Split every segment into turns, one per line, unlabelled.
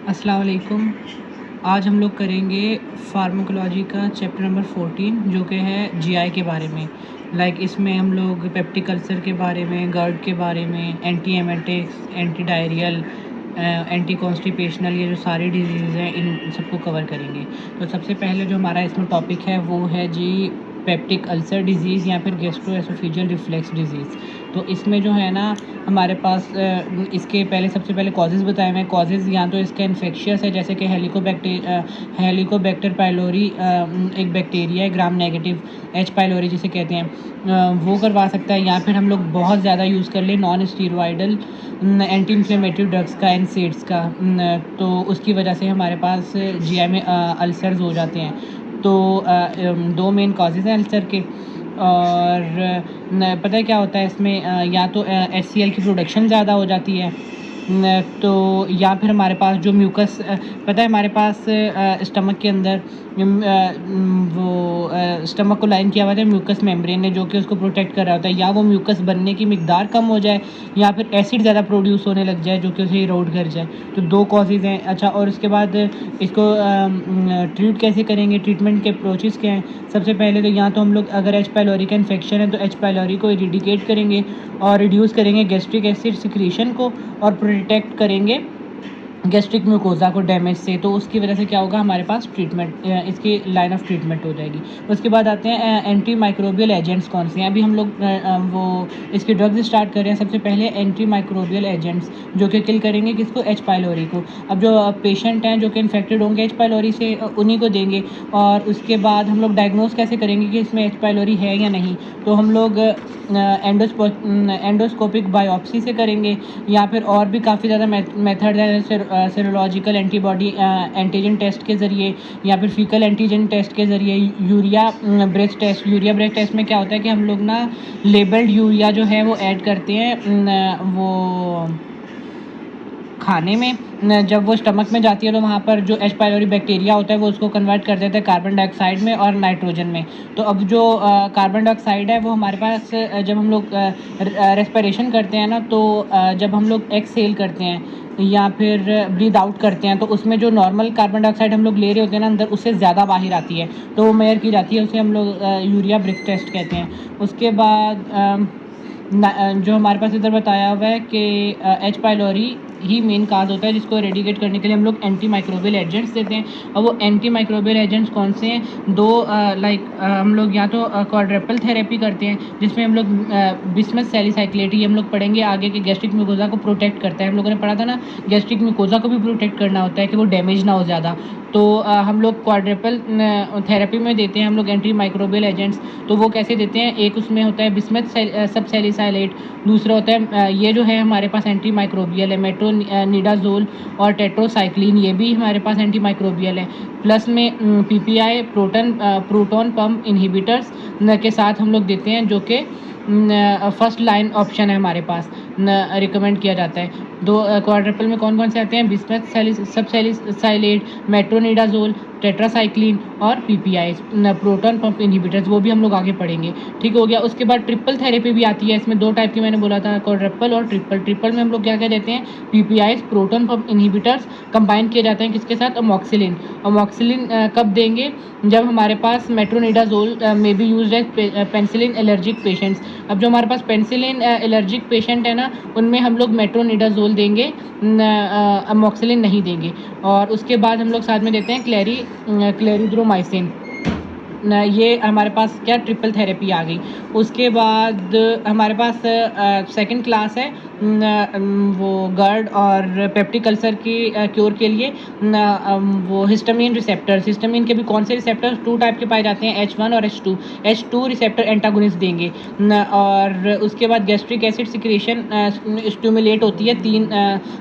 अस्सलाम वालेकुम। आज हम लोग करेंगे फार्माकोलॉजी का चैप्टर नंबर 14 जो कि है जीआई के बारे में। इसमें हम लोग पेप्टिक अल्सर के बारे में, GERD के बारे में, anti emetics, anti diarrhoeal, anti constipational, ये जो सारी डिजीज़ हैं इन सबको कवर करेंगे। तो सबसे पहले जो हमारा इसमें टॉपिक है वो है जी पेप्टिक अल्सर डिज़ीज़ या फिर गैस्ट्रोएसोफेजियल रिफ्लक्स डिज़ीज़। तो इसमें जो है ना हमारे पास इसके पहले सबसे पहले कॉजेज़ बताए हुए हैं। कॉजेज़ या तो इसका इन्फेक्शियस है, जैसे कि हेलिकोबैक्टर पाइलोरी एक बैक्टीरिया है, ग्राम नेगेटिव एच पाइलोरी जिसे कहते हैं, वो करवा सकता है। या फिर हम लोग बहुत ज़्यादा यूज़ कर लें non steroidal anti inflammatory drugs का, एनसेड्स का, तो उसकी वजह से हमारे पास जीआई में अल्सर्स हो जाते हैं। तो दो मेन कॉजेज़ हैं अल्सर के। और पता है क्या होता है इसमें, या तो HCl की प्रोडक्शन ज़्यादा हो जाती है, तो या फिर हमारे पास जो म्यूकस, पता है हमारे पास स्टमक के अंदर वो स्टमक को लाइन किया हुआ है म्यूकस मेम्ब्रेन ने, जो कि उसको प्रोटेक्ट कर रहा होता है। या वो म्यूकस बनने की मिकदार कम हो जाए या फिर एसिड ज़्यादा प्रोड्यूस होने लग जाए जो कि उसे इरोड कर जाए। तो दो कॉजेज़ हैं। अच्छा, और उसके बाद इसको ट्रीट कैसे करेंगे, ट्रीटमेंट के अप्रोचेस क्या हैं। सबसे पहले तो या तो हम लोग अगर एच पाइलोरी का इन्फेक्शन है तो एच पाइलोरी को इरिडिकेट करेंगे और रिड्यूस करेंगे गैस्ट्रिक एसिड सिक्रीशन को, और प्रोटेक्ट करेंगे गैस्ट्रिक म्यूकोज़ा को डैमेज से। तो उसकी वजह से क्या होगा, हमारे पास ट्रीटमेंट, इसकी लाइन ऑफ ट्रीटमेंट हो जाएगी। उसके बाद आते हैं एंटी माइक्रोबियल एजेंट्स कौन से हैं। अभी हम लोग वो इसकी ड्रग्स स्टार्ट कर रहे हैं। सबसे पहले एंटी माइक्रोबियल एजेंट्स जो कि किल करेंगे किसको, एच पाइलोरी को। अब जो पेशेंट हैं जो कि इन्फेक्टेड होंगे एच पाइलोरी से, उन्हीं को देंगे। और उसके बाद हम लोग डायग्नोस कैसे करेंगे कि इसमें एच पाइलोरी है या नहीं। तो हम लोग एंडोस्कोपिक बायोप्सी से करेंगे, या फिर और भी काफ़ी ज़्यादा मेथड है, सेरोलॉजिकल एंटीबॉडी एंटीजन टेस्ट के ज़रिए, या फिर फीकल एंटीजन टेस्ट के ज़रिए, urea breath test. Urea breath test में क्या होता है कि हम लोग ना लेबल्ड यूरिया जो है वो ऐड करते हैं वो खाने में। जब वो स्टमक में जाती है तो वहाँ पर जो एच पाइलोरी बैक्टीरिया होता है वो उसको कन्वर्ट कर देता है कार्बन डाइऑक्साइड में और नाइट्रोजन में। तो अब जो कार्बन डाइऑक्साइड है वो हमारे पास जब हम लोग रेस्पिरेशन करते हैं ना, तो जब हम लोग एक्सहेल करते हैं या फिर ब्रीद आउट करते हैं तो उसमें जो नॉर्मल कार्बन डाइऑक्साइड हम लोग ले रहे होते हैं ना अंदर, उससे ज़्यादा बाहर आती है, तो वो मेजर की जाती है। उसे हम लोग यूरिया ब्रेथ टेस्ट कहते हैं। उसके बाद जो हमारे पास इधर बताया हुआ है कि एच पाइलोरी ही मेन काज होता है, जिसको एरेडिकेट करने के लिए हम लोग एंटी माइक्रोबियल एजेंट्स देते हैं। और वो एंटी माइक्रोबियल एजेंट्स कौन से हैं, दो हम लोग या तो क्वाड्रपल थेरेपी करते हैं, जिसमें हम लोग बिस्मथ सैलिसाइक्लेट, ये हम लोग पढ़ेंगे आगे के गैस्ट्रिक म्यूकोजा को प्रोटेक्ट करता है। हम लोगों ने पढ़ा था ना, गैस्ट्रिक म्यूकोजा को भी प्रोटेक्ट करना होता है कि वो डैमेज ना हो ज़्यादा। तो हम लोग क्वाड्रपल थेरेपी में देते हैं हम लोग एंटी माइक्रोबियल एजेंट्स। तो वो कैसे देते हैं, एक उसमें होता है बिस्मथ सब सैलिसाइलेट, दूसरा होता है ये जो है हमारे पास एंटी माइक्रोबियल है मेट्रोनिडाजोल और टेट्रोसाइक्लिन, ये भी हमारे पास एंटी माइक्रोबियल है। प्लस में PPI प्रोटॉन पम्प इनहिबिटर्स के साथ हम लोग देते हैं, जो कि फर्स्ट लाइन ऑप्शन है हमारे पास, रिकमेंड किया जाता है। दो क्वाड्रपल में कौन कौन से आते हैं, बिस्मथ सब सैलिसाइलेट, मेट्रोनिडाजोल, टेट्रासाइक्लिन और PPI प्रोटॉन पंप इनहिबिटर्स, वो भी हम लोग आगे पढ़ेंगे। ठीक हो गया। उसके बाद ट्रिपल थेरेपी भी आती है, इसमें दो टाइप की मैंने बोला था, क्वाड्रपल और ट्रिपल। ट्रिपल में हम लोग क्या क्या देते हैं, PPI proton pump inhibitors combine किए जाते हैं किसके साथ, अमॉक्सिलिन। अमॉक्सिलिन कब देंगे, जब हमारे पास मेट्रोनिडाजोल में भी यूज है पेनिसिलिन एलर्जिक पेशेंट्स। अब जो हमारे पास पेनिसिलिन एलर्जिक पेशेंट है ना, उनमें हम लोग मेट्रोनिडाजोल देंगे, अमॉक्सिलिन नहीं देंगे। और उसके बाद हम लोग साथ में देते हैं क्लेरिड्रोमाइसिन। ये हमारे पास क्या ट्रिपल थेरेपी आ गई। उसके बाद हमारे पास सेकंड क्लास है वो GERD और पेप्टिक अल्सर की क्योर के लिए वो हिस्टामिन रिसेप्टर्स। हिस्टामिन के भी कौन से रिसेप्टर्स, टू टाइप के पाए जाते हैं, H1 और H2 रिसेप्टर एंटागोनिस्ट देंगे। और उसके बाद गैस्ट्रिक एसिड सिक्रेशन स्टिमुलेट होती है तीन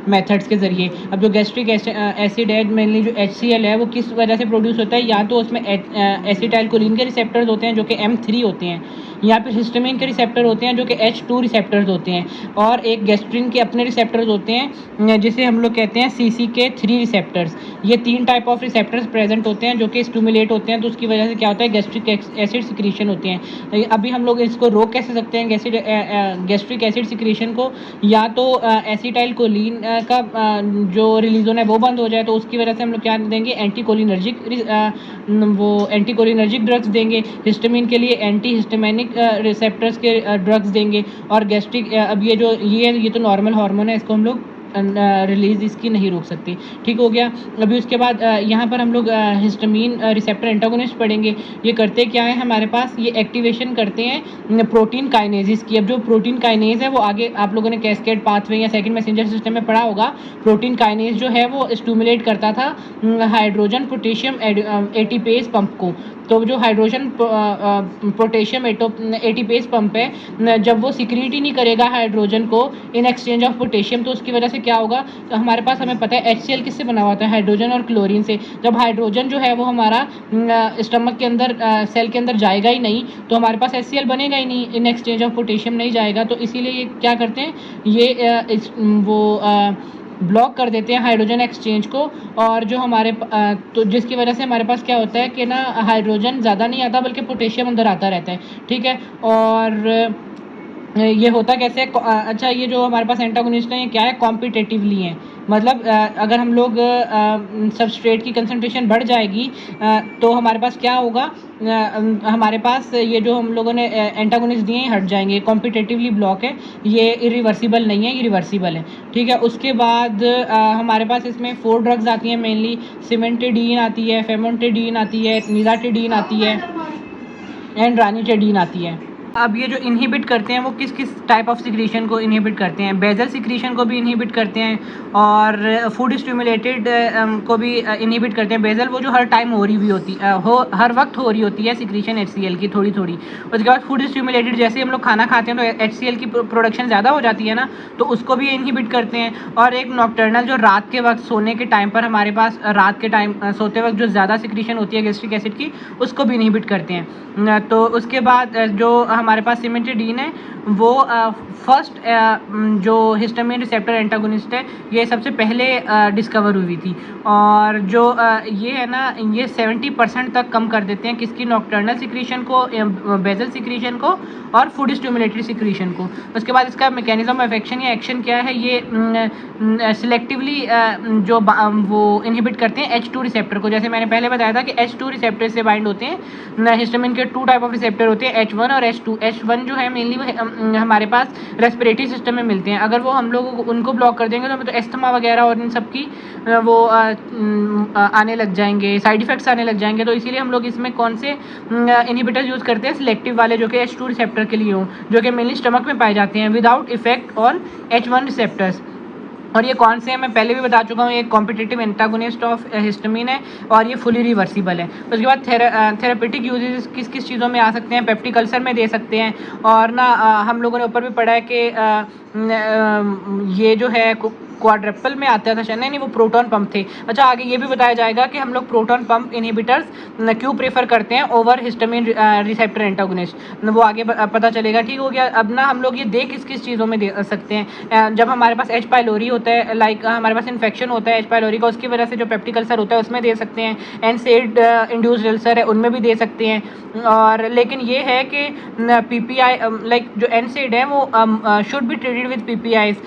मेथड्स के ज़रिए। अब जो गैस्ट्रिक एसिड है, मेनली जो HCl है, वो किस वजह से प्रोड्यूस होता है, या तो उसमें एसिटाइलकोलिन के रिसेप्टर्स होते हैं जो कि M3 होते हैं, या फिर हिस्टामिन के रिसेप्टर होते हैं जो कि H2 रिसेप्टर्स होते हैं, और एक गैस्ट्रिन के अपने रिसेप्टर्स होते हैं जिसे हम लोग कहते हैं CCK3 रिसेप्टर्स। ये 3 टाइप ऑफ रिसेप्टर्स प्रेजेंट होते हैं जो कि स्टिमुलेट होते हैं, तो उसकी वजह से क्या होता है, गैस्ट्रिक एसिड सिक्रीशन होती हैं। अभी हम लोग इसको रोक कैसे सकते हैं गैस्ट्रिक एसिड सिक्रीशन को, या तो एसिटाइल कोलिन का जो रिलीज होना है वो बंद हो जाए, तो उसकी वजह से हम लोग क्या देंगे, एंटी कोलिनर्जिक ड्रग्स देंगे। हिस्टामिन के लिए एंटी हिस्टामिनिक रिसेप्टर्स के ड्रग्स देंगे। और गैस्ट्रिक अब ये तो नॉर्मल हार्मोन है, इसको हम लोग रिलीज इसकी नहीं रोक सकती। ठीक हो गया। अभी उसके बाद यहाँ पर हम लोग हिस्टामिन रिसेप्टर एंटागोनिस्ट पढ़ेंगे। ये करते क्या है हमारे पास, ये एक्टिवेशन करते हैं प्रोटीन काइनेसिस की। अब जो प्रोटीन काइनेज है वो आगे आप लोगों ने कैस्केड पाथवे या सेकंड मैसेंजर सिस्टम में पढ़ा होगा। प्रोटीन काइनेज जो है वो स्टिमुलेट करता था हाइड्रोजन पोटेशियम एटीपेज पंप को। तो जो हाइड्रोजन पोटेशियम एटीपेज पंप है, जब वो सिक्रीट ही नहीं करेगा हाइड्रोजन को इन एक्सचेंज ऑफ पोटेशियम, तो उसकी वजह से क्या होगा, तो हमारे पास हमें पता है HCl किससे बना हुआ है, हाइड्रोजन और क्लोरीन से। जब हाइड्रोजन जो है वो हमारा स्टमक के अंदर सेल के अंदर जाएगा ही नहीं, तो हमारे पास HCl बनेगा ही नहीं, इन एक्सचेंज ऑफ पोटेशियम नहीं जाएगा। तो इसीलिए ये क्या करते हैं, ये ब्लॉक कर देते हैं हाइड्रोजन एक्सचेंज को। और जो हमारे तो जिसकी वजह से हमारे पास क्या होता है कि ना, हाइड्रोजन ज़्यादा नहीं आता बल्कि पोटेशियम अंदर आता रहता है। ठीक है। और ये होता कैसे है, अच्छा ये जो हमारे पास एंटागोनिस्ट है ये क्या है, कॉम्पिटेटिवली हैं। मतलब अगर हम लोग सबस्ट्रेट की कंसंट्रेशन बढ़ जाएगी तो हमारे पास क्या होगा, हमारे पास ये जो हम लोगों ने एंटागोनिस्ट दिए हैं हट जाएंगे। कॉम्पिटेटिवली ब्लॉक है, ये इरिवर्सिबल नहीं है, ये रिवर्सिबल है। ठीक है। उसके बाद हमारे पास इसमें 4 ड्रग्स आती हैं मेनली। सिमेंटेडीन आती है, फेमोन्टेडीन आती है, निलाटेडीन आती है एंड रानिटेडीन आती है। अब ये जो इनहिबिट करते हैं वो किस किस टाइप ऑफ सिक्रीशन को इनहिबिट करते हैं, बेजल सिक्रीशन को भी इनहिबिट करते हैं और फूड स्टिमुलेटेड को भी इनहिबिट करते हैं। बेजल वो जो हर टाइम हो रही हुई होती हर वक्त हो रही होती है सिक्रीशन HCl की थोड़ी थोड़ी। उसके बाद फूड स्टिमुलेटेड, जैसे हम लोग खाना खाते हैं तो HCl की प्रोडक्शन ज़्यादा हो जाती है ना, तो उसको भी इनहिबिट करते हैं। और एक नॉक्टर्नल, जो रात के वक्त सोने के टाइम पर हमारे पास रात के टाइम सोते वक्त जो ज़्यादा सिक्रीशन होती है गैस्ट्रिक एसिड की, उसको भी इनहिबिट करते हैं। तो उसके बाद जो हमारे पास सिमेंटेडीन है वो फर्स्ट जो हिस्टामिन रिसेप्टर एंटागोनिस्ट है, ये सबसे पहले डिस्कवर हुई थी। और जो ये है ना, ये 70% तक कम कर देते हैं किसकी, नॉक्टर्नल सिक्रीशन को, बेजल सिक्रीशन को और फूड स्टिमुलेटरी सिक्रीशन को। उसके बाद इसका मैकेनिज्म ऑफ एक्शन या एक्शन क्या है, ये सिलेक्टिवली जो वो इनहिबिट करते हैं H2 रिसेप्टर को। जैसे मैंने पहले बताया था कि H2 रिसेप्टर से बाइंड होते हैं। हिस्टामिन के 2 टाइप ऑफ रिसेप्टर होते हैं, H1 और H2। H1 जो है मेनली हमारे पास रेस्पिरेटरी सिस्टम में मिलते हैं। अगर वो हम लोग उनको ब्लॉक कर देंगे तो एस्थमा वगैरह और इन सब की वो आने लग जाएंगे, साइड इफेक्ट्स आने लग जाएंगे। तो इसीलिए हम लोग इसमें कौन से इनहिबिटर यूज़ करते हैं, सिलेक्टिव वाले, जो कि H2 रिसेप्टर के लिए हों, जो कि मेनली स्टमक में पाए जाते हैं, without effect on H1 receptors. और ये कौन से हैं मैं पहले भी बता चुका हूँ, ये कॉम्पिटिटिव एंटागोनिस्ट ऑफ हिस्टामिन है और ये फुली रिवर्सिबल है। उसके बाद थेरापेटिक यूजेस किस किस चीज़ों में आ सकते हैं, पेप्टिक अल्सर में दे सकते हैं। और ना हम लोगों ने ऊपर भी पढ़ा है कि ये जो है क्वाड्रपल में आता था शायद, नहीं वो प्रोटॉन पंप थे। अच्छा, आगे ये भी बताया जाएगा कि हम लोग प्रोटॉन पंप इनहिबिटर्स क्यों प्रेफर करते हैं ओवर हिस्टामिन रिसेप्टर एंटागोनिस्ट, वो आगे पता चलेगा। ठीक हो गया। अब ना हम लोग ये दे किस किस चीज़ों में दे सकते हैं, जब हमारे पास H. पाइलोरी होता है, लाइक हमारे पास इन्फेक्शन होता है H. पाइलोरी का, उसकी वजह से जो पेप्टिक अल्सर होता है उसमें दे सकते हैं। NSAID इंड्यूस्ड अल्सर है उनमें भी दे सकते हैं। और लेकिन ये है कि PPI लाइक जो NSAID है वो should be treated with PPIs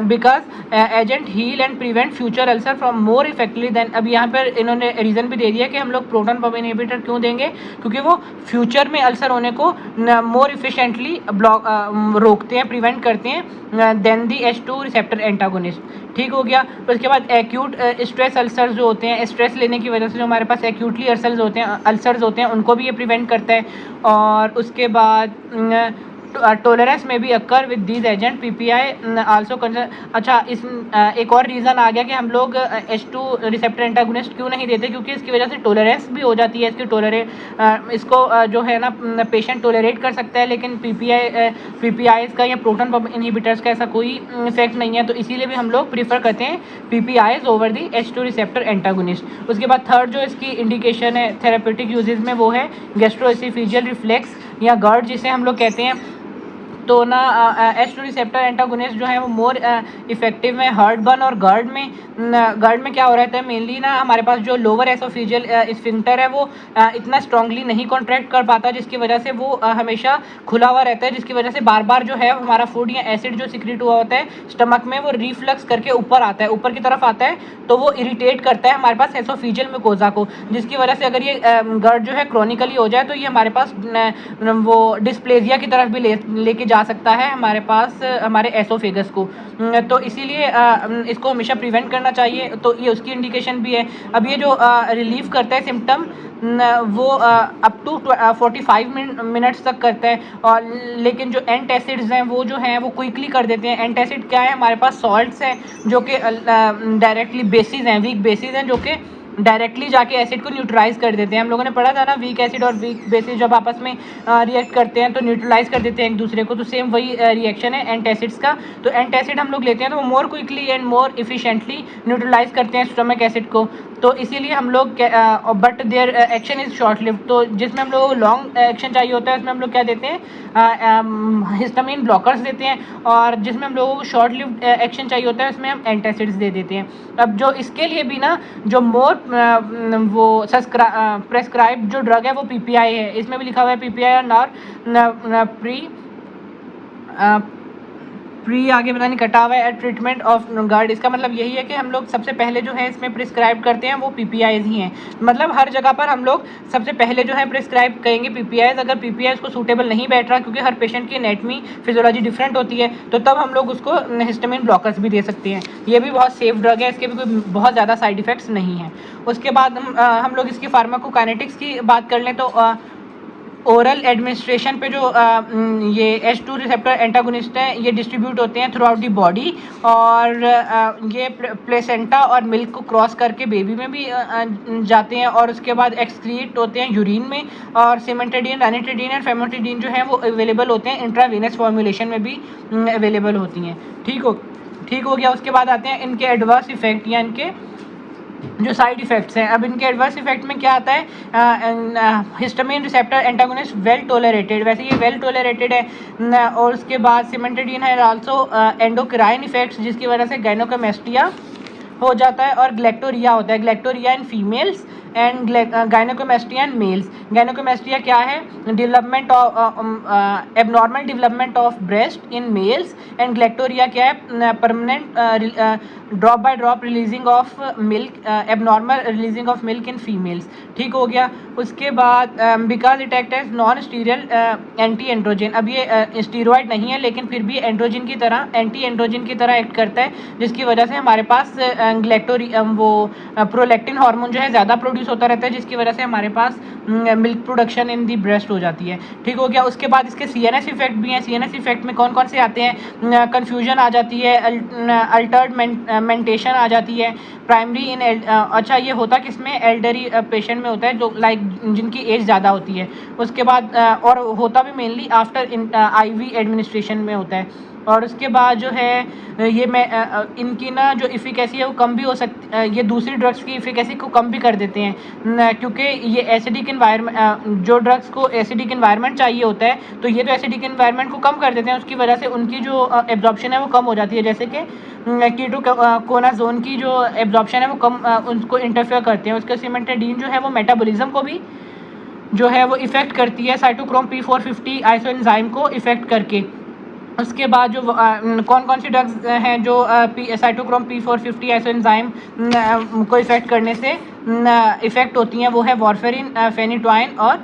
because agent heal and prevent future ulcer from more effectively than. अब यहाँ पर इन्होंने रीज़न भी दे दिया कि हम लोग प्रोटॉन पंप इनहिबिटर क्यों देंगे, क्योंकि वो फ्यूचर में अल्सर होने को मोर इफिशिएंटली ब्लॉक रोकते हैं, प्रिवेंट करते हैं देन दी H2 रिसेप्टर एंटागोनिस्ट। ठीक हो गया। तो उसके बाद एक्यूट स्ट्रेस अल्सर्स जो होते हैं, स्ट्रेस लेने की वजह से जो हमारे पास एक्यूटली अल्सर्स होते हैं उनको भी ये प्रिवेंट करता है। और उसके बाद टॉलरेंस में भी occur with these agent PPI also concern. अच्छा, इस एक और रीज़न आ गया कि हम लोग H2 रिसेप्टर एंटागोनिस्ट क्यों नहीं देते, क्योंकि इसकी वजह से टॉलरेंस भी हो जाती है इसकी इसको जो है ना पेशेंट टॉलरेट कर सकता है, लेकिन PPIs का या प्रोटॉन पंप इनहिबिटर्स का ऐसा कोई इफेक्ट नहीं है। तो इसीलिए भी हम लोग प्रीफर करते हैं PPIs over the H2 receptor antagonist. उसके बाद थर्ड जो इसकी इंडिकेशन है थेरापेटिक यूजेस में वो है गैस्ट्रोएसोफेजियल रिफ्लेक्स या GERD जिसे हम लोग कहते हैं। तो ना H2 रिसेप्टर एंटागोनिस्ट जो है वो मोर इफेक्टिव है हार्ट बर्न और GERD में। GERD में क्या हो रहता है मेनली ना, हमारे पास जो लोअर एसोफेजियल स्फिंक्टर है वो इतना स्ट्रांगली नहीं कॉन्ट्रैक्ट कर पाता, जिसकी वजह से वो हमेशा खुला हुआ रहता है, जिसकी वजह से बार बार जो है हमारा फूड या एसिड जो सिक्रीट हुआ होता है स्टमक में वो रिफ्लक्स करके ऊपर आता है, ऊपर की तरफ आता है, तो वो इरिटेट करता है हमारे पास एसोफेजियल म्यूकोजा को, जिसकी वजह से अगर ये GERD जो है क्रॉनिकली हो जाए तो ये हमारे पास वो डिस्प्लेजिया की तरफ भी लेके जा सकता है हमारे पास हमारे एसोफेगस को। तो इसीलिए इसको हमेशा प्रिवेंट करना चाहिए, तो ये उसकी इंडिकेशन भी है। अब ये जो रिलीव करता है सिम्टम वो अप टू 45 मिनट्स तक करता है, और लेकिन जो एंटासिड्स हैं वो जो हैं वो क्विकली कर देते हैं। एंटासिड क्या है, हमारे पास सॉल्ट्स हैं जो कि डायरेक्टली बेसिस हैं, वीक बेसिस हैं, जो कि डायरेक्टली जाके एसिड को न्यूट्रलाइज कर देते हैं। हम लोगों ने पढ़ा था ना, वीक एसिड और वीक बेसिस जब आपस में रिएक्ट करते हैं तो न्यूट्रलाइज कर देते हैं एक दूसरे को, तो सेम वही रिएक्शन है एंटासिड्स का। तो एंटासिड हम लोग लेते हैं तो वो more quickly and more efficiently neutralise करते हैं स्टमक एसिड को, तो इसीलिए हम लोग but their action is short lived. तो जिसमें हम लोग लॉन्ग एक्शन चाहिए होता है उसमें हम लोग क्या देते हैं, हिस्टामिन ब्लॉकर्स देते हैं, और जिसमें हम लोगों को शॉर्ट लिव्ड एक्शन चाहिए होता है उसमें हम एंटासिड्स दे देते हैं। अब जो इसके लिए भी ना जो मोर वो प्रेस्क्राइब जो ड्रग है वो PPI है, इसमें भी लिखा हुआ है PPI और नॉर प्री आगे पता नहीं कटा हुआ है ट्रीटमेंट ऑफ GERD। इसका मतलब यही है कि हम लोग सबसे पहले जो है इसमें प्रिस्क्राइब करते हैं वो PPIs ही हैं, मतलब हर जगह पर हम लोग सबसे पहले जो है प्रिस्क्राइब करेंगे PPIs। अगर PPIs को सूटेबल नहीं बैठ रहा, क्योंकि हर पेशेंट की एनाटमी फिजियोलॉजी डिफरेंट होती है, तो तब हम लोग उसको हिस्टामिन ब्लॉकर्स भी दे सकते हैं। ये भी बहुत सेफ ड्रग है, इसके भी कोई बहुत ज़्यादा साइड इफ़ेक्ट्स नहीं हैं। उसके बाद हम लोग इसकी फार्माकोकाइनेटिक्स की बात कर लें तो ओरल एडमिनिस्ट्रेशन पे जो ये H2 रिसेप्टर एंटागोनिस्ट हैं ये डिस्ट्रीब्यूट होते हैं थ्रू आउट दी बॉडी, और ये प्लेसेंटा और मिल्क को क्रॉस करके बेबी में भी जाते हैं, और उसके बाद एक्सक्रीट होते हैं यूरिन में, और सिमेंटेडिन, रानिटिडिन और फेमोटिडिन जो है वो अवेलेबल होते हैं इंट्रावेनस फॉर्मुलेशन में भी अवेलेबल होती हैं। ठीक हो गया। उसके बाद आते हैं इनके एडवर्स इफेक्ट या इनके जो साइड इफ़ेक्ट्स हैं। अब इनके एडवर्स इफेक्ट में क्या आता है, histamine receptor antagonist well tolerated, वैसे ये वेल टोलरेटेड है, और उसके बाद सिमेंटेडिन है आल्सो एंडोक्राइन इफेक्ट्स, जिसकी वजह से गायनोकोमेस्टिया हो जाता है, और ग्लैक्टोरिया होता है, galactorrhoea in females and gynaecomastia in males. Gynaecomastia क्या है, development of abnormal development of breast in males, and galactorrhoea क्या है, permanent drop by drop releasing of milk, abnormal releasing of milk in females. ठीक हो गया। उसके बाद because it act as non steroidal anti androgen. अब ये steroid नहीं है, लेकिन फिर भी एंड्रोजन की तरह, एंटी एंड्रोजन की तरह एक्ट करता है, जिसकी वजह से हमारे पास प्रोलैक्टिन हार्मोन जो है ज़्यादा प्रोड्यूस होता रहता है, जिसकी वजह से हमारे पास milk production in the breast हो जाती है। ठीक हो गया। उसके बाद इसके CNS इफेक्ट भी हैं। CNS इफेक्ट में कौन कौन से आते हैं, कन्फ्यूजन आ जाती है, अल्टर्ड मेंटेशन आ जाती है, प्राइमरी इन अच्छा ये होता किस में, एल्डरी पेशेंट में होता है, जो लाइक जिनकी एज ज़्यादा होती है। उसके बाद और होता भी मेनली आफ्टर IV एडमिनिस्ट्रेशन में होता है। और उसके बाद जो है ये इनकी ना जो इफ़िकेसी है वो कम भी हो सकती, ये दूसरी ड्रग्स की इफ़िकेसी को कम भी कर देते हैं, क्योंकि ये एसिडिक इन्वायरमेंट, जो ड्रग्स को एसिडिक इन्वायरमेंट चाहिए होता है, तो ये तो एसिडिक इन्वायरमेंट को कम कर देते हैं, उसकी वजह से उनकी जो एब्जॉर्प्शन है वो कम हो जाती है, जैसे कि कीटोकोनाजोन की जो एब्जॉर्प्शन है वो कम उनको इंटरफेयर करते हैं। उसके सिमेंटेडिन जो है वो मेटाबॉलिज्म को भी जो है वो इफ़ेक्ट करती है, साइटोक्रोम P450 आइसोएंजाइम को इफ़ेक्ट करके। उसके बाद जो कौन कौन सी ड्रग्स हैं जो साइटोक्रोम P450 आइसोएंजाइम को इफ़ेक्ट करने से इफ़ेक्ट होती हैं, वो है वारफेरिन, फेनिटोइन और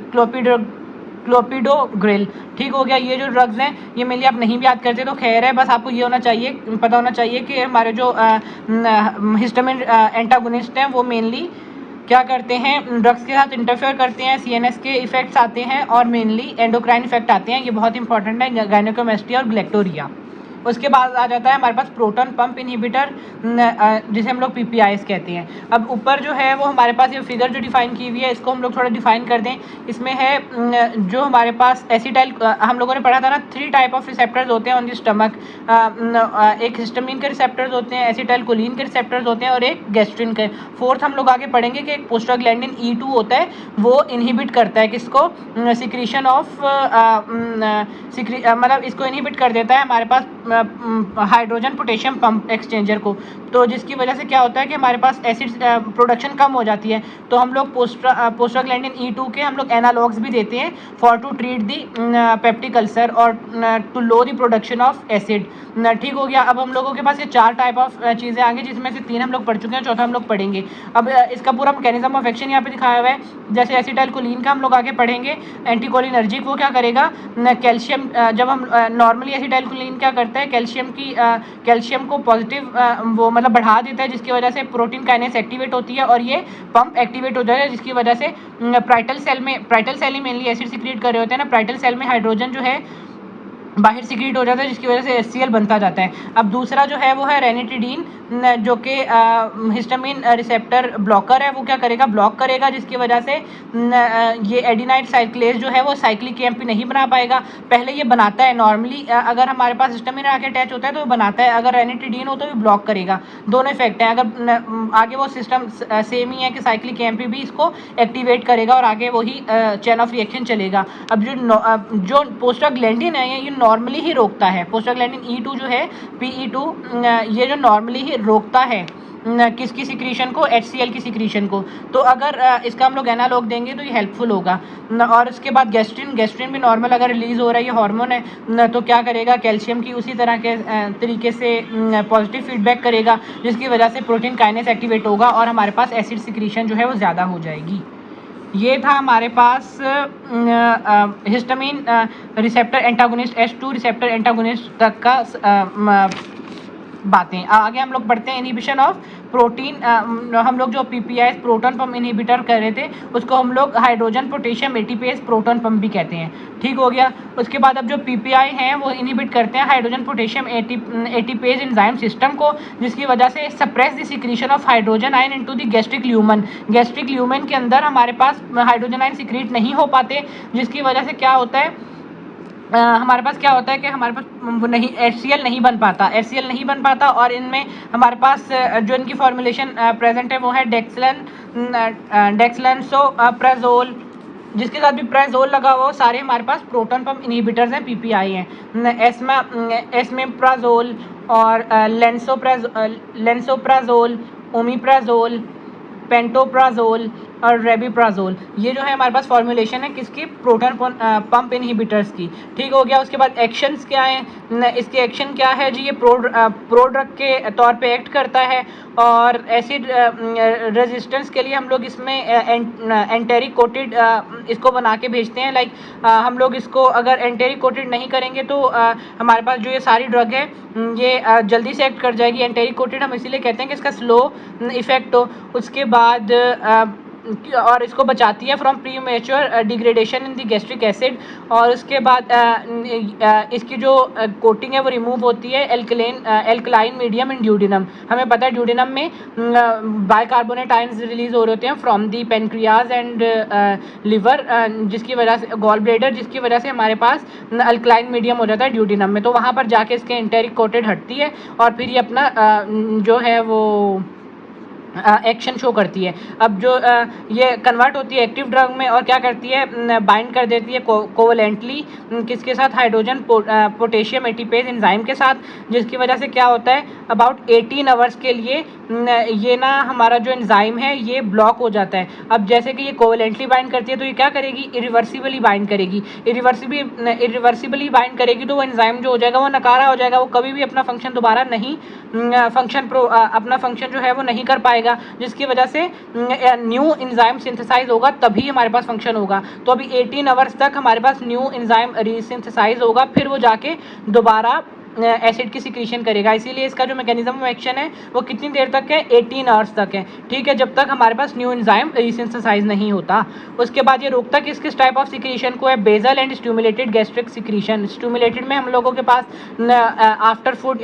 क्लोपिडोग्रिल। ठीक हो गया। ये जो ड्रग्स हैं ये मेनली आप नहीं भी याद करते तो खैर है, बस आपको ये पता होना चाहिए कि हमारे जो हिस्टामिन एंटागोनिस्ट हैं वो मेनली क्या करते हैं, ड्रग्स के साथ इंटरफेयर करते हैं, CNS के इफेक्ट्स आते हैं, और मेनली एंडोक्राइन इफेक्ट आते हैं। ये बहुत इंपॉर्टेंट है, गायनोकोमेस्टिया और ग्लैक्टोरिया। उसके बाद आ जाता है हमारे पास प्रोटॉन पंप इनहिबिटर, जिसे हम लोग PPIs कहते हैं। अब ऊपर जो है वो हमारे पास ये फिगर जो डिफाइन की हुई है, इसको हम लोग थोड़ा डिफाइन कर दें। इसमें है जो हमारे पास एसिटाइल, हम लोगों ने पढ़ा था ना 3 टाइप ऑफ रिसेप्टर्स होते हैं ऑन द स्टमक। एक हिस्टामिन के रिसेप्टर्स होते हैं, एसिटाइल कोलिन के रिसेप्टर्स होते हैं और एक गैस्ट्रिन के। फोर्थ हम लोग आगे पढ़ेंगे कि एक प्रोस्टाग्लैंडिन E2 होता है, वो इनहिबिट करता है किसको, सिक्रीशन ऑफ मतलब इसको इनहिबिट कर देता है हमारे पास हाइड्रोजन पोटेशियम पंप एक्सचेंजर को। तो जिसकी वजह से क्या होता है कि हमारे पास एसिड प्रोडक्शन कम हो जाती है। तो हम लोग प्रोस्टाग्लैंडिन E2 के हम लोग एनालॉग्स भी देते हैं for to treat the peptic ulcer और to low the production of acid. ठीक हो गया। अब हम लोगों के पास ये 4 टाइप ऑफ चीज़ें आ गई, जिसमें से 3 हम लोग पढ़ चुके हैं, चौथा हम लोग पढ़ेंगे। अब इसका पूरा मैकेनिज्म ऑफ एक्शन यहाँ पे दिखाया हुआ है। जैसे एसिटाइल कोलिन का हम लोग आगे पढ़ेंगे, एंटीकोलिनर्जिक, वो क्या करेगा, कैल्शियम, जब हम नॉर्मली एसिटाइल कोलिन क्या करता है, कैल्शियम को पॉजिटिव वो मतलब बढ़ा देता है, जिसकी वजह से प्रोटीन काइनेस एक्टिवेट होती है और ये पंप एक्टिवेट हो जाता है, जिसकी वजह से प्राइटल सेल ही मेनली एसिड सिक्रीट कर रहे होते हैं ना, प्राइटल सेल में हाइड्रोजन जो है बाहर सिक्रीट हो जाता है, जिसकी वजह से HCl बनता जाता है। अब दूसरा जो है वो है रेनिटिडीन, जो कि हिस्टामिन रिसेप्टर ब्लॉकर है, वो क्या करेगा, ब्लॉक करेगा, जिसकी वजह से ये एडिनाइड साइक्लेज जो है वो साइक्लिक EMP नहीं बना पाएगा। पहले ये बनाता है नॉर्मली, अगर हमारे पास हिस्टामिन आके अटैच होता है तो वो बनाता है, अगर रेनिटिडीन हो तो भी ब्लॉक करेगा। दोनों इफेक्ट हैं। अगर आगे वो सिस्टम सेम ही है कि साइक्लिक EMP भी इसको एक्टिवेट करेगा और आगे वही चेन ऑफ रिएक्शन चलेगा। अब जो प्रोस्टाग्लैंडिन है ये नॉर्मली ही रोकता है, प्रोस्टाग्लैंडिन E2 जो है PE2, ये जो नॉर्मली ही रोकता है किसकी सिक्रीशन को, HCl की सिक्रीशन को। तो अगर इसका हम लोग एनालॉग देंगे तो ये हेल्पफुल होगा। और उसके बाद गैस्ट्रिन भी नॉर्मल अगर रिलीज हो रहा है, ये हार्मोन है, तो क्या करेगा, कैल्शियम की उसी तरह के तरीके से पॉजिटिव फीडबैक करेगा, जिसकी वजह से प्रोटीन काइनेस एक्टिवेट होगा और हमारे पास एसिड सिक्रीशन जो है वो ज़्यादा हो जाएगी। ये था हमारे पास histamine receptor antagonist, H2 receptor antagonist तक का बातें। आगे हम लोग पढ़ते हैं इनहिबिशन ऑफ प्रोटीन। हम लोग जो PPIs प्रोटॉन पंप इनहिबिटर कर रहे थे, उसको हम लोग hydrogen potassium ATPase proton pump भी कहते हैं। ठीक हो गया। उसके बाद अब जो PPI हैं वो इनहिबिट करते हैं hydrogen potassium ATPase enzyme system को, जिसकी वजह से suppress the secretion of hydrogen ion into the gastric lumen. Gastric lumen के अंदर हमारे पास हाइड्रोजन आयन सिक्रीट नहीं हो पाते, जिसकी वजह से क्या होता है, हमारे पास क्या होता है कि हमारे पास वो नहीं HCl नहीं बन पाता, और इनमें हमारे पास जो इनकी फॉर्मुलेशन प्रेजेंट है वो है डेक्सलेंसोप्राजोल, जिसके साथ भी प्राजोल लगा हुआ, सारे हमारे पास प्रोटॉन पंप इनहिबिटर्स हैं, PPI हैं। एस्मेप्राजोल और लेंसोप्राजोल, ओमिप्राजोल, पेंटोप्राजोल और रेबिप्राजोल, ये जो है हमारे पास फॉर्मुलेशन है किसकी, प्रोटॉन पंप इनहिबिटर्स की। ठीक हो गया। उसके बाद एक्शंस क्या हैं, इसके एक्शन क्या है जी, ये प्रोड्रग के तौर पे एक्ट करता है और एसिड रेजिस्टेंस के लिए हम लोग इसमें एंटेरिक कोटेड इसको बना के भेजते हैं। लाइक हम लोग इसको अगर एंटेरिक कोटेड नहीं करेंगे तो हमारे पास जो ये सारी ड्रग है ये जल्दी से एक्ट कर जाएगी। एंटेरिक कोटेड हम इसीलिए कहते हैं कि इसका स्लो इफेक्ट हो। उसके बाद और इसको बचाती है from premature degradation in the gastric acid. और उसके बाद इसकी जो कोटिंग है वो रिमूव होती है एल्कलाइन मीडियम इन ड्यूडेनम। हमें पता है ड्यूडेनम में बाइकार्बोनेट आयंस रिलीज हो रहे होते हैं from the pancreas and liver, जिसकी वजह से गॉल ब्लैडर, जिसकी वजह से हमारे पास अल्कलाइन मीडियम हो जाता है ड्यूडेनम में। तो वहाँ पर जाके इसके एंटेरिक कोटेड हटती है और फिर ये अपना जो है वो एक्शन शो करती है। अब जो ये कन्वर्ट होती है एक्टिव ड्रग में और क्या करती है, बाइंड कर देती है कोवलेंटली किसके साथ, हाइड्रोजन पोटेशियम एटीपेज एंजाइम के साथ, जिसकी वजह से क्या होता है, अबाउट 18 आवर्स के लिए ये ना हमारा जो एंजाइम है ये ब्लॉक हो जाता है। अब जैसे कि ये कोवलेंटली बाइंड करती है तो ये क्या करेगी, इरिवर्सिबली बाइंड करेगी। इरिवर्सिबली बाइंड करेगी तो वो एंजाइम जो हो जाएगा वो नकारा हो जाएगा, वो कभी भी अपना फंक्शन दोबारा नहीं अपना फंक्शन जो है वो नहीं कर पाएगा, जिसकी वजह से न्यू एंजाइम सिंथेसाइज होगा, तभी हमारे पास फंक्शन होगा। तो अभी 18 आवर्स तक हमारे पास न्यू एंजाइम रीसिंथेसाइज होगा, फिर वो जाके दोबारा एसिड की सिक्रीशन करेगा। इसीलिए इसका जो मैकेनिज्म ऑफ एक्शन है वो कितनी देर तक है, 18 आवर्स तक है, ठीक है, जब तक हमारे पास न्यू एंजाइम रीसिंथेसाइज नहीं होता। उसके बाद ये रोकता किस टाइप ऑफ सिक्रीशन को है, basal and stimulated gastric secretion. Stimulated में हम लोगों के पास आफ्टर फूड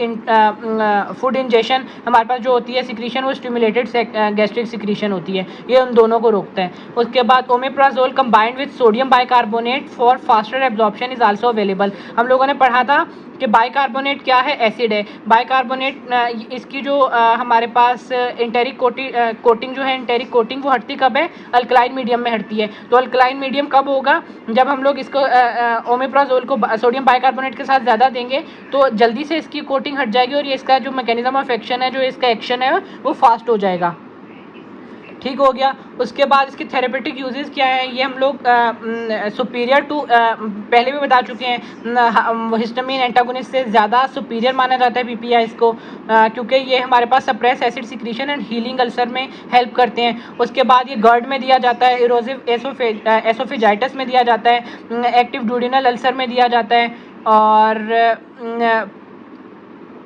इंजेशन हमारे पास जो होती है सिक्रीशन वो स्टिमुलेटेड गैस्ट्रिक सिक्रीशन होती है, ये उन दोनों को रोकता है। उसके बाद omeprazole combined with sodium bicarbonate for faster absorption is also available. हम लोगों ने पढ़ा था कि बाइकार्बोनेट क्या है, एसिड है। बाइकार्बोनेट इसकी जो हमारे पास इंटेरिक कोटिंग जो है, इंटेरिक कोटिंग वो हटती कब है, अल्कलाइन मीडियम में हटती है। तो अल्कलाइन मीडियम कब होगा, जब हम लोग इसको ओमेप्राजोल को सोडियम बाइकार्बोनेट के साथ ज़्यादा देंगे तो जल्दी से इसकी कोटिंग हट जाएगी और ये इसका जो मैकेनिज्म ऑफ एक्शन है, जो इसका एक्शन है वो फास्ट हो जाएगा, ठीक हो गया। उसके बाद इसके थेरेपेटिक यूजेस क्या है, ये हम लोग सुपीरियर टू पहले भी बता चुके हैं, हिस्टामिन एंटागोनिस्ट से ज़्यादा सुपीरियर माना जाता है पीपीआई इसको, क्योंकि ये हमारे पास suppress acid secretion and healing ulcer में हेल्प करते हैं। उसके बाद ये गर्ड में दिया जाता है, इरोसिव एसोफेजाइटिस में दिया जाता है, एक्टिव ड्यूडिनल अल्सर में दिया जाता है, और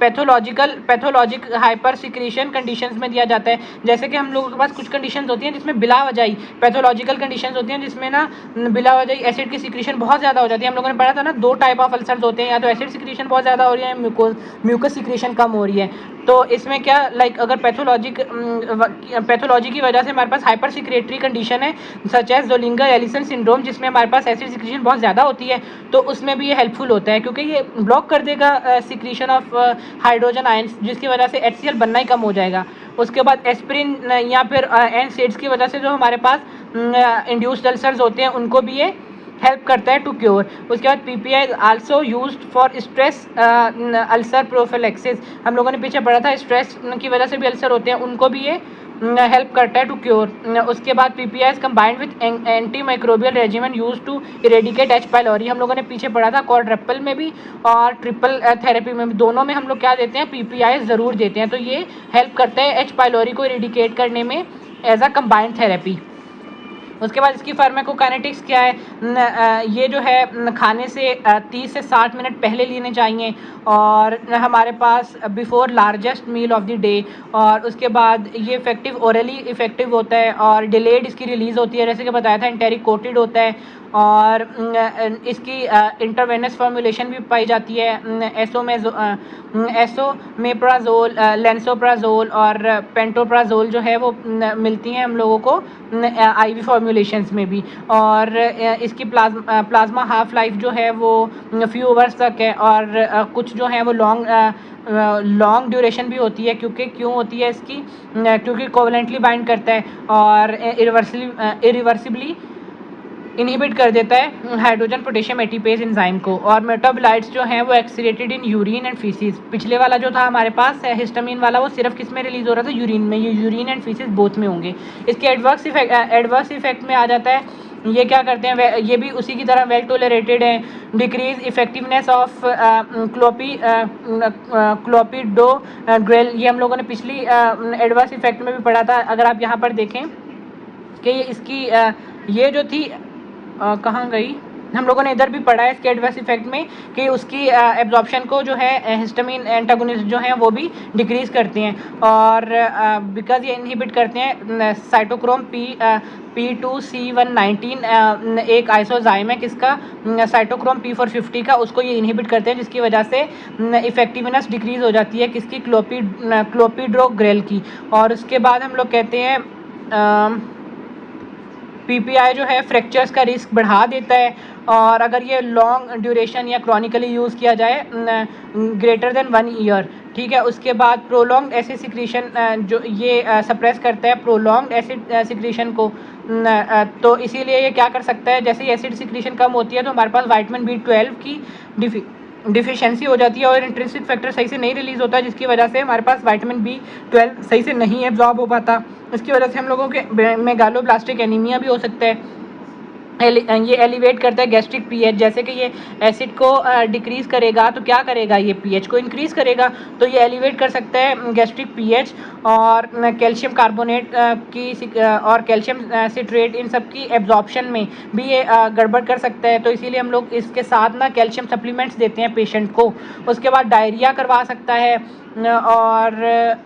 पैथोलॉजिक हाइपर सिक्रीशन कंडीशंस में दिया जाता है। जैसे कि हम लोगों के पास कुछ कंडीशंस होती हैं जिसमें बिला वजही पैथोलॉजिकल कंडीशंस होती हैं, जिसमें ना बिला वजही एसिड की सिक्रीशन बहुत ज़्यादा हो जाती है। हम लोगों ने पढ़ा था ना, दो टाइप ऑफ अल्सर्स होते हैं, या तो एसिड सिक्रीशन बहुत ज़्यादा हो रही है, म्यूकस सिक्रीशन कम हो रही है। तो इसमें क्या अगर पैथोलॉजी की वजह से हमारे पास हाइपर सिक्रेटरी कंडीशन है, such as Zollinger Ellison syndrome, जिसमें हमारे पास एसिड सिक्रीशन बहुत ज़्यादा होती है, तो उसमें भी ये हेल्पफुल होता है, क्योंकि ये ब्लॉक कर देगा सिक्रीशन ऑफ हाइड्रोजन आयंस, जिसकी वजह से HCl बनना ही कम हो जाएगा। उसके बाद एस्पिरिन या फिर NSAIDs की वजह से जो हमारे पास इंड्यूस्ड अल्सर्स होते हैं उनको भी ये हेल्प करता है टू क्योर। उसके बाद PPI is also used for stress ulcer prophylaxis. हम लोगों ने पीछे पढ़ा था स्ट्रेस की वजह से भी अल्सर होते हैं, उनको भी ये हेल्प करता है टू क्योर। उसके बाद PPI is combined with antimicrobial regimen use to eradicate H pylori. हम लोगों ने पीछे पढ़ा था क्वाड्रपल में भी और ट्रिपल थेरेपी में भी, दोनों में हम लोग क्या देते हैं, PPI ज़रूर देते हैं। तो ये हेल्प करता है H पाइलोरी को इरेडिकेट करने में एज अ कंबाइंड थेरेपी। उसके बाद इसकी फार्माकोकाइनेटिक्स क्या है, ये जो है खाने से 30 से 60 मिनट पहले लेने चाहिए, और हमारे पास before largest meal of the day, और उसके बाद ये इफेक्टिव ओरली इफेक्टिव होता है, और डिलेड इसकी रिलीज़ होती है, जैसे कि बताया था इंटेरिक कोटेड होता है, और इसकी इंटरवेनस फॉर्मुलेशन भी पाई जाती है। एसोमेप्राजोल, लेंसोप्राजोल और पेंटोप्राजोल जो है वो मिलती हैं हम लोगों को IV फॉर्मुलेशंस में भी, और इसकी प्लाज्मा हाफ लाइफ जो है वो फ्यू आवर्स तक है, और कुछ जो है वो लॉन्ग ड्यूरेशन भी होती है। क्यों होती है इसकी, क्योंकि कोवलेंटली बाइंड करता है और इरिवर्सिबली इनहिबिट कर देता है हाइड्रोजन पोटेशियम एटीपेज एंजाइम को, और मेटाबोलाइट्स जो हैं वो एक्सीरेटेड इन यूरिन एंड फीसिस। पिछले वाला जो था हमारे पास हिस्टामिन वाला, वो सिर्फ किस में रिलीज हो रहा था, यूरिन में। ये यूरिन एंड फीसिस बोथ में होंगे। इसके एडवर्स इफेक्ट में आ जाता है, ये क्या करते हैं, ये भी उसी की तरह वेल टोलरेटेड है। डिक्रीज इफेक्टिवनेस ऑफ क्लोपिडोग्रेल, ये हम लोगों ने पिछली एडवर्स इफेक्ट में भी पढ़ा था। अगर आप यहाँ पर देखें कि इसकी ये जो थी कहाँ गई, हम लोगों ने इधर भी पढ़ा है इसके एडवर्स इफेक्ट में कि उसकी एब्जॉर्प्शन को जो है हिस्टामिन एंटागोनिस्ट जो हैं वो भी डिक्रीज करते हैं, और बिकॉज ये इनहिबिट करते हैं साइटोक्रोम P2C119, एक आइसोजाइम है किसका, साइटोक्रोम P450 का, उसको ये इनहिबिट करते हैं, जिसकी वजह से इफेक्टिवनेस डिक्रीज हो जाती है किसकी, क्लोपिडोग्रेल की। और उसके बाद हम लोग कहते हैं PPI जो है फ्रैक्चर्स का रिस्क बढ़ा देता है, और अगर ये लॉन्ग ड्यूरेशन या क्रॉनिकली यूज़ किया जाए ग्रेटर देन 1 ईयर, ठीक है। उसके बाद प्रोलॉन्ग्ड एसिड सिक्रीशन, जो ये सप्रेस करता है प्रोलॉन्ग्ड एसिड सिक्रीशन को, तो इसीलिए ये क्या कर सकता है, जैसे ही एसिड सिक्रीशन कम होती है तो हमारे पास विटामिन B12 की डिफिशिएंसी हो जाती है, और इंट्रिंसिक फैक्टर सही से नहीं रिलीज़ होता, जिसकी वजह से हमारे पास विटामिन B12 सही से नहीं एब्जॉर्ब हो पाता। इसकी वजह से हम लोगों के मेगालोब्लास्टिक एनीमिया भी हो सकता है। ये एलिवेट करता है गैस्ट्रिक पीएच। जैसे कि ये एसिड को डिक्रीज़ करेगा तो क्या करेगा, ये पीएच को इंक्रीज़ करेगा। तो ये एलिवेट कर सकता है गैस्ट्रिक पीएच। और कैल्शियम कार्बोनेट और कैल्शियम सिट्रेट इन सब की एब्जॉर्प्शन में भी ये गड़बड़ कर सकता है। तो इसीलिए हम लोग इसके साथ ना कैल्शियम सप्लीमेंट्स देते हैं पेशेंट को। उसके बाद डायरिया करवा सकता है। और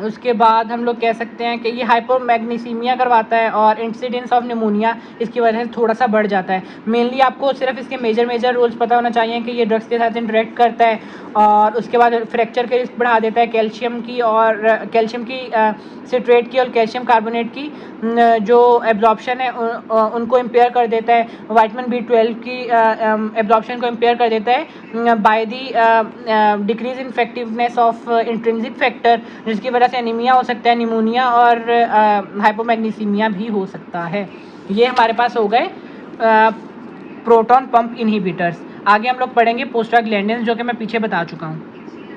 उसके बाद हम लोग कह सकते हैं कि ये हाइपोमैग्नीसीमिया करवाता है और इंसिडेंस ऑफ निमोनिया इसकी वजह से थोड़ा सा बढ़ जाता है। मेनली आपको सिर्फ इसके मेजर रूल्स पता होना चाहिए कि ये ड्रग्स के साथ इंटरेक्ट करता है और उसके बाद फ्रैक्चर के रिस्क बढ़ा देता है कैल्शियम की सिट्रेट की और कैल्शियम कार्बोनेट की जो एब्जॉर्प्शन है उनको इम्पेयर कर देता है। विटामिन B12 की एब्जॉर्प्शन को इम्पेयर कर देता है by the decrease in effectiveness of intrinsic factor, जिसकी वजह से एनीमिया हो सकता है, निमोनिया और हाइपोमैग्नीसीमिया भी हो सकता है। ये हमारे पास हो गए प्रोटॉन पंप इनहिबिटर्स। आगे हम लोग पढ़ेंगे प्रोस्टाग्लैंडिन्स, जो कि मैं पीछे बता चुका हूँ।